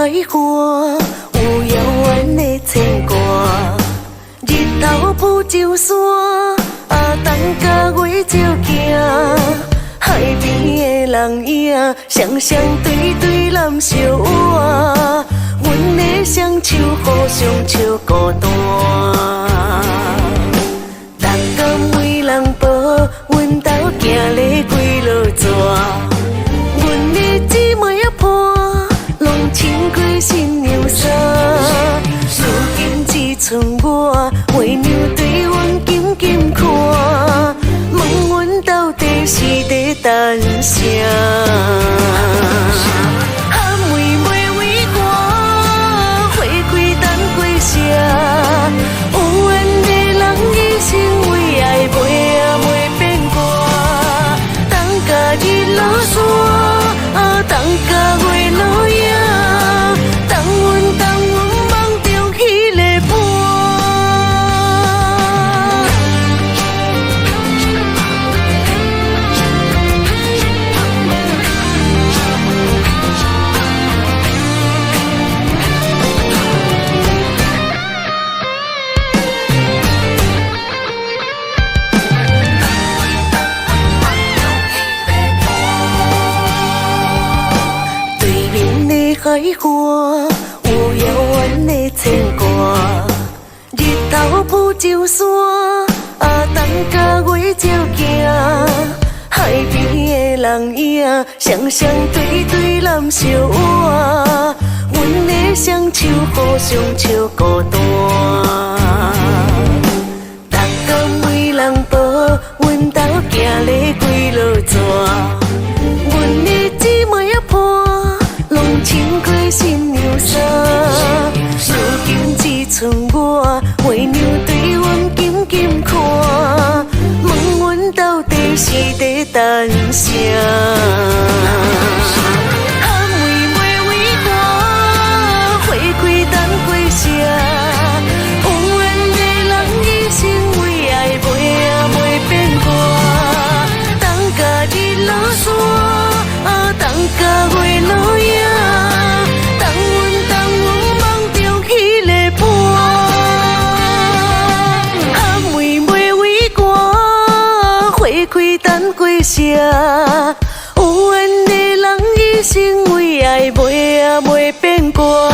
海阔，有遥远的牵挂。日头浮洲山，冬甲月照行。海边的人影，双双对对揽相偎。阮的双手互相笑孤单。逐天为人抱，阮兜行咧几落逝。阮的姊妹仔伴，拢穿过新娘衫。如今只剩我，为娘对阮紧紧看，问阮到底是在等啥？喊妹妹为我，花开等过啥？有缘的人一生为爱袂变卦，等甲日落山，等甲月落影，等阮梦中迄个伴。海阔，有遥远的牵挂。日头浮洲山，冬甲月照行。海边的人影，双双对对揽相偎。阮的双手互相笑孤单。逐天为人抱，阮兜行咧几落逝。阮的姊妹仔伴，拢穿过新娘衫。如今只剩我，为娘对阮紧紧看，问阮到底是在等啥？喊妹妹为我，花开等过啥？有缘的人一生为爱袂变卦，等甲日落山，等甲月落影。开等过啥？有缘的人一生为爱袂变卦。